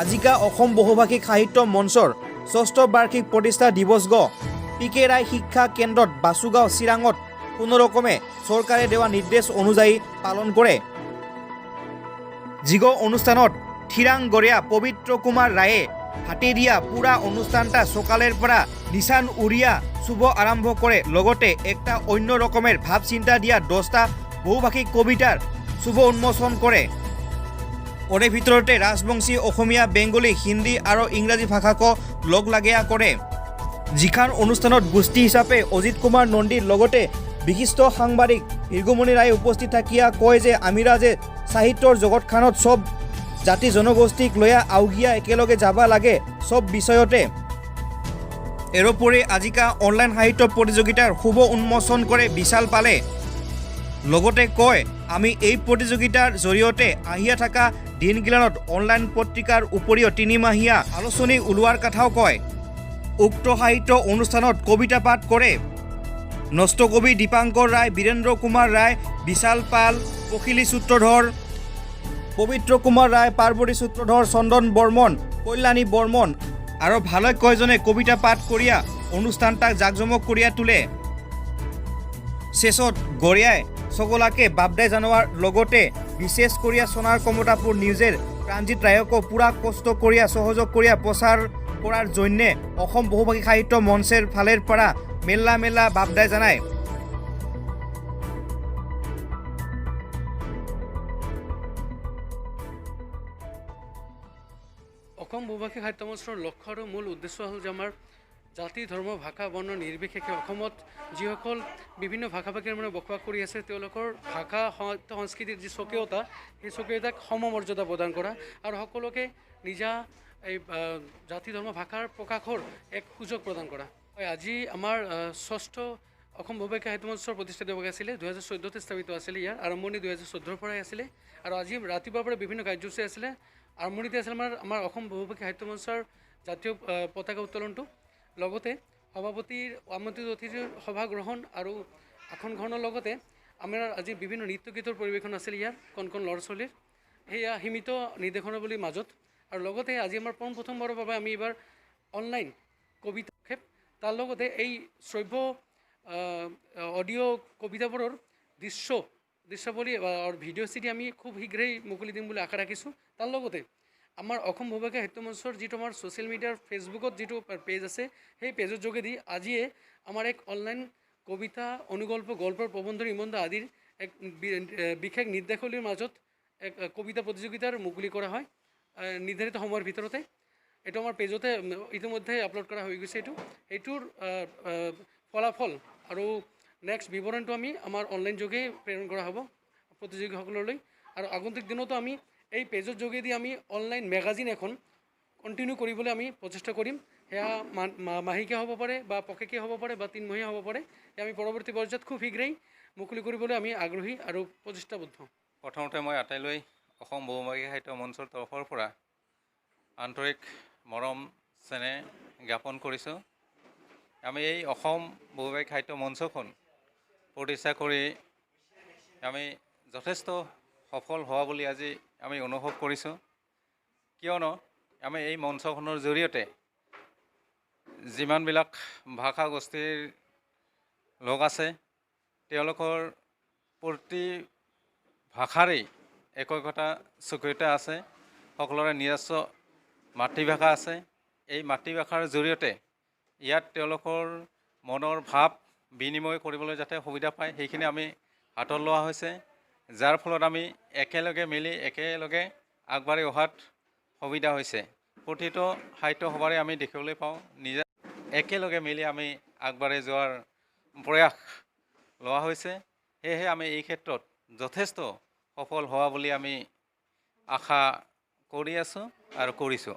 আজিকা অসম বহুভাষিক সাহিত্য মঞ্চৰ ৬ষ্ঠ বাৰ্ষিক প্ৰতিষ্ঠা দিৱস পিকে ৰায় শিক্ষা কেন্দ্ৰত বাসুগাঁও চিৰাঙত কোনোৰকমে চৰকাৰে দিয়া নিৰ্দেশ অনুযায়ী পালন কৰে। যিগ অনুষ্ঠানত থিৰাংগৰীয়া পবিত্ৰ কুমাৰ ৰায়ে হাতে দিয়া পুৰা অনুষ্ঠানটা সকালেৰ পৰা নিশান উড়িয়া শুভ আরম্ভ করে লগতে একটা অন্য রকমের ভাব চিন্তা দিয়া 10টা বহুভাষিক কবিতার শুভ উন্মোচন করে। ওরে ভিতরতে রাজবংশী অসমীয়া বেঙ্গলী হিন্দী আর ইংরাজী ভাষাক লগ লাগিয়া করে। যিখান অনুষ্ঠানত গোষ্ঠী হিসাবে অজিত কুমার নন্দীর লগতে বিশিষ্ট সাংবাদিক ভৃগুমণি রায় উপস্থিত থাকিয়া কয় যে আমিরা যে সাহিত্যর জগতখানত সব জাতি জনগোষ্ঠীক লয়া আউগিয়া একেলগে যাবা লাগে সব বিষয়তে। এরপরে আজিকা অনলাইন সাহিত্য প্রতিযোগিতার শুভ উন্মোচন করে বিশাল পালে। লগতে কয় আমি এই প্রতিযোগিতার জরিয়তে আহিয়া থাকা দিনগিলানত অনলাইন পত্রিকার উপরিও 3 মাহিয়া আলোচনী উলোৱাৰ কথাও কয়। উক্ত সাহিত্য অনুষ্ঠানত কবিতা পাঠ কৰে নষ্ট কবি দীপাঙ্কৰ রায়, বীরেন্দ্র কুমার রায়, বিশাল পাল, পখিলী সূত্রধর, পবিত্র কুমার রায়, পার্বতী সূত্রধর, চন্দন বর্মন, কল্যাণী বর্মন আর ভালো কয়জনে কবিতা পাঠ করিয়া অনুষ্ঠানটাক জাকজমক করিয়া তোলে। শেষত গড়িয়ায় সকলাকে বাবদাই জানোৱাৰ লগতে বিশেষ করিয়া সোনার কমতাপুর নিউজের প্রাণজিৎ রায়কো পুরা কষ্ট করিয়া সহযোগ করিয়া প্রচার করার জন্যে অসম বহুভাষিক সাহিত্য মঞ্চের ফালের পৰা মেলা মেলা বাবদাই জানায়। অসম বহুভাষিক সাহিত্য মঞ্চৰ লক্ষ্য আৰু মূল উদ্দেশ্য হ'ল যে আমাৰ জাতি ধৰ্ম ভাষা বৰ্ণ নিৰ্বিশেষে অসমত যিসকল বিভিন্ন ভাষা ভাষীৰ মানে বসবাস কৰি আছে তেওঁলোকৰ ভাষা সাহিত্য সংস্কৃতিৰ যি স্বকীয়তা সেই স্বকীয়তাক সমমৰ্যাদা প্ৰদান কৰা আৰু সকলোকে নিজা এই জাতি ধৰ্ম ভাষাৰ প্ৰকাশৰ এক সুযোগ প্ৰদান কৰা। আজি আমাৰ 6ষ্ঠ অসম বহুভাষিক সাহিত্য মঞ্চৰ প্ৰতিষ্ঠা দিৱস আছিলে। 2014তে স্থাপিত আছিলে। ইয়াৰ আৰম্ভণি 2014ৰ পৰাই আছিলে আৰু আজি ৰাতিপুৱাৰ পৰা বিভিন্ন কাৰ্যসূচী আছিলে। আৰম্ভণিতে আছিল আমাৰ অসম বহুভাষিক সাহিত্য মঞ্চৰ জাতীয় পতাকা উত্তোলনটো, লগতে সভাপতিৰ আমন্ত্ৰিত অতিথিৰ সভা গ্ৰহণ আৰু আসন গ্ৰহণৰ লগতে আমাৰ আজি বিভিন্ন নৃত্য গীতৰ পৰিৱেশন আছিল ইয়াৰ কণ কণ ল'ৰা ছোৱালীৰ, সেয়া সীমিত নিৰ্দেশনাৱলীৰ মাজত। আৰু লগতে আজি আমাৰ প্ৰথমবাৰৰ বাবে আমি এইবাৰ অনলাইন কবিতা ক্ষেপ, তাৰ লগতে এই শ্ৰব্য অডিঅ' কবিতাবোৰৰ দৃশ্যাৱলী আৰু ভিডিঅ' চিডি আমি খুব শীঘ্ৰেই মুকলি দিম বুলি আশা ৰাখিছোঁ। তাৰ লগতে আমাৰ অসম বহুভাষিক সাহিত্য মঞ্চৰ যিটো আমাৰ ছ'চিয়েল মিডিয়াৰ ফেচবুকত যিটো পেজ আছে সেই পেজৰ যোগেদি আজিয়ে আমাৰ এক অনলাইন কবিতা, অনুগল্প, গল্পৰ প্ৰবন্ধ, নিবন্ধ আদিৰ এক বিশেষ নিৰ্দেশাৱলীৰ মাজত এক কবিতা প্ৰতিযোগিতাৰ মুকলি কৰা হয় নিৰ্ধাৰিত সময়ৰ ভিতৰতে। এইটো আমাৰ পেজতে ইতিমধ্যে আপলোড কৰা হৈ গৈছে। এইটোৰ ফলাফল আৰু নেক্সট বিৱৰণটো আমি আমাৰ অনলাইন যোগে প্ৰেৰণ কৰা হ'ব প্ৰতিযোগীসকললৈ। আৰু আগন্তুক দিনতো আমি এই পেজৰ যোগেদি আমি অনলাইন মেগাজিন এখন কণ্টিনিউ কৰিবলৈ আমি প্ৰচেষ্টা কৰিম। সেয়া মাহিকীয়া হ'ব পাৰে বা পষেকীয়া হ'ব পাৰে বা 3 মহীয়া হ'ব পাৰে। আমি পৰৱৰ্তী পৰ্যায়ত খুব শীঘ্ৰেই মুকলি কৰিবলৈ আমি আগ্ৰহী আৰু প্ৰচেষ্টাবদ্ধ। প্ৰথমতে মই আটাইলৈ অসম বহুভাষিক সাহিত্য মঞ্চৰ তৰফৰ পৰা আন্তৰিক মৰম চেনেহ জ্ঞাপন কৰিছোঁ। আমি এই অসম বহুভাষিক সাহিত্য মঞ্চখন প্ৰতিষ্ঠা কৰি আমি যথেষ্ট সফল হোৱা বুলি আজি আমি অনুভৱ কৰিছোঁ, কিয়নো আমি এই মঞ্চখনৰ জৰিয়তে যিমানবিলাক ভাষা গোষ্ঠীৰ লোক আছে তেওঁলোকৰ প্ৰতি ভাষাৰেই একতা স্বকীয়তা আছে, সকলোৰে নিজস্ব মাতৃভাষা আছে। এই মাতৃভাষাৰ জৰিয়তে ইয়াত তেওঁলোকৰ মনৰ ভাৱ বিনিময় কৰিবলৈ যাতে সুবিধা পায় সেইখিনি আমি হাতত লোৱা হৈছে, যাৰ ফলত আমি একেলগে মিলি একেলগে আগবাঢ়ি অহাত সুবিধা হৈছে। প্ৰতিটো সাহিত্য সভাৰে আমি দেখিবলৈ পাওঁ নিজে একেলগে মিলি আমি আগবাঢ়ি যোৱাৰ প্ৰয়াস লোৱা হৈছে। সেয়েহে আমি এই ক্ষেত্ৰত যথেষ্ট সফল হোৱা বুলি আমি আশা কৰি আছোঁ আৰু কৰিছোঁ।